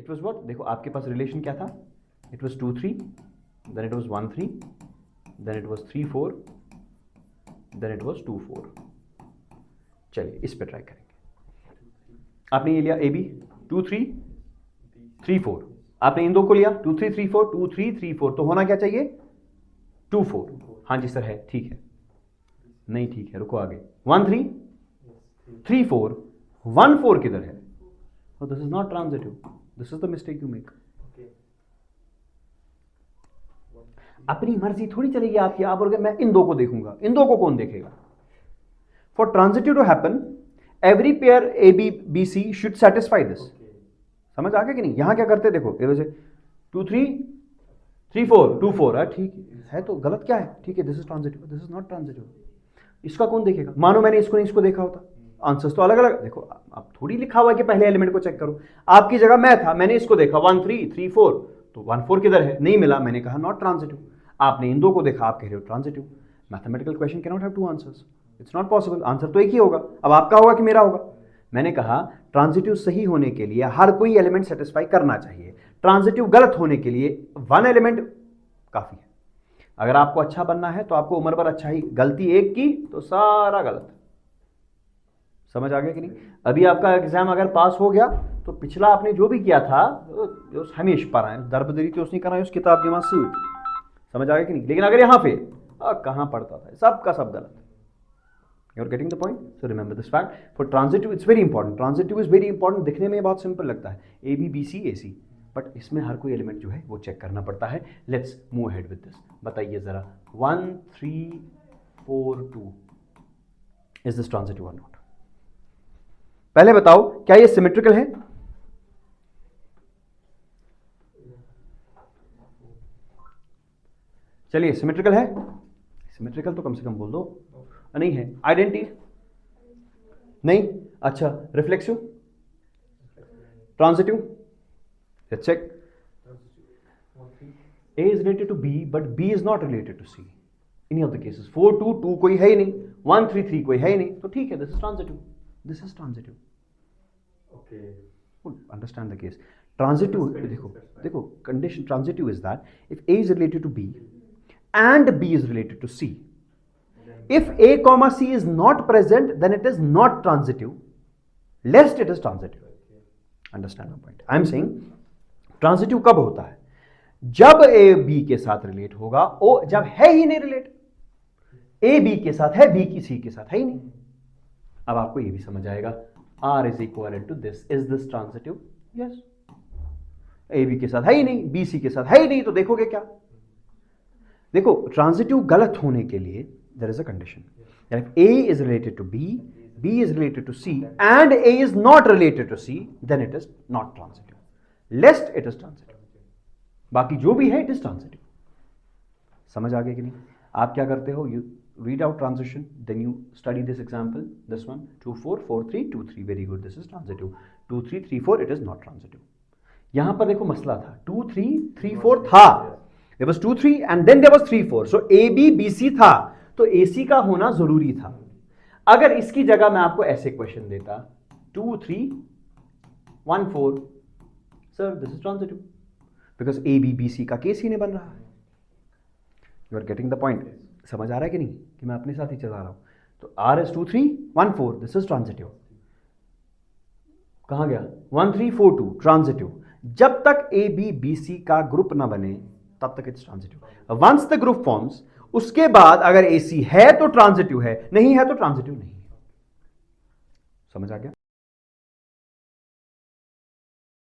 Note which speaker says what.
Speaker 1: It was what, देखो आपके पास relation क्या था, it was 2 3, then it was 1 3, then it was 3 4, then it was 2 4। चलिए इस पे ट्राई करेंगे। आपने ये लिया ए बी 2 3 3 4, आपने इन दो को लिया 2 3 3 4, 2 3 3 4, तो होना क्या चाहिए 2 4। हाँ जी सर है, ठीक है, नहीं ठीक है, रुको आगे 1 3 3 4 1 4 किधर है, this is not transitive, this is the mistake you make. अपनी मर्जी थोड़ी चलेगी आपकी, आप बोलोगे मैं इन दो को देखूंगा, इन दो को कौन देखेगा। For transitive to happen every pair A B B C should satisfy this. समझ आ गया कि नहीं। यहां क्या करते देखो, ये वैसे 2 3 3 4 2 4 है, ठीक है, तो गलत क्या है, ठीक है, this is transitive, this is not transitive. इसका कौन देखेगा, मानो मैंने इसको नहीं इसको देखा होता, आंसर्स तो अलग अलग। देखो आप थोड़ी लिखा हुआ है कि पहले एलिमेंट को चेक करो, आपकी जगह मैं था, मैंने इसको देखा 1 3 3 4, तो 1 4 किधर है, नहीं मिला, मैंने कहा नॉट ट्रांजिटिव। आपने इन दो को देखा, आप कह रहे हो transitive. Mathematical question can not have two answers, it's not possible, answer तो एक ही होगा। अब आपका होगा कि मेरा होगा। मैंने कहा ट्रांजिटिव सही होने के लिए हर कोई एलिमेंट सेटिस्फाई करना चाहिए, ट्रांजिटिव गलत होने के लिए वन एलिमेंट काफी है। अगर आपको अच्छा बनना है तो आपको उम्र भर अच्छा ही, गलती एक की तो सारा गलत। समझ आ गया कि नहीं। अभी आपका एग्जाम अगर पास हो गया तो पिछला आपने जो भी किया था हमेशा पर आए दरबदरी तो उसने करा उस किताब के मास। समझ आ गया कि नहीं। लेकिन अगर यहां पे कहां पढ़ता था, सब का सब गलत। You are getting the point? So remember this fact. For transitive, it's very important. Transitive is very important. दिखने में बहुत सिंपल लगता है, A B B C A C, but इसमें हर कोई एलिमेंट जो है वो चेक करना पड़ता है। Let's move ahead with this. बताइए जरा 1 3 4 2 इज दिस ट्रांजिटिव और नॉट? पहले बताओ क्या ये सिमेट्रिकल है? चलिए सिमेट्रिकल है, सिमेट्रिकल तो कम से कम बोल दो। नहीं है। आइडेंटिटी नहीं, अच्छा reflexive, transitive, let's check. A is related to B but B is not related to C any of the cases। 4 2 2 कोई है ही नहीं, 1 3 3 कोई है ही नहीं, तो ठीक है, this is transitive, this is transitive. Okay, understand the case. Transitive देखो देखो condition transitive is that if A is related to B and B is related to C, if A comma C is not present then it is not transitive, lest it is transitive। Understand my point? I am saying transitive कब होता है? जब A B के साथ relate होगा, ओ जब है ही नहीं रिलेट, A B के साथ है, B की C के साथ है ही नहीं। अब आपको ये भी समझ आएगा, R is equivalent to this, is this transitive? Yes। A B के साथ है ही नहीं, B C के साथ है ही नहीं, तो देखोगे क्या? देखो ट्रांजिटिव गलत होने के लिए there is a condition that if A is related to B, B is related to C and A is not related to C, then it is not transitive, lest it is transitive। बाकी जो भी है it is transitive। समझ आ गया कि नहीं। आप क्या करते हो, you read out transition, then you study this example, this one 2 4 4 3 2 3, very good, this is transitive। 2 3 3 4 it is not transitive। यहां पर देखो मसला था 2 3 3 4 था, there was 2 3 and then there was 3 4, so A B B C था, तो AC का होना जरूरी था। अगर इसकी जगह मैं आपको ऐसे क्वेश्चन देता 2 3 1 4, sir this is transitive, because A B B C का केस ही नहीं बन रहा है। You are getting the point. समझ आ रहा है कि नहीं कि मैं अपने साथ ही चला रहा हूं। तो R is 2 3 1 4, this is transitive. कहां गया 1 3 4 2, ट्रांजिटिव। जब तक A B B C का ग्रुप ना बने तब तक it's transitive. Once the group forms, उसके बाद अगर AC है तो ट्रांजिटिव है, नहीं है तो ट्रांजिटिव नहीं है। समझ आ गया।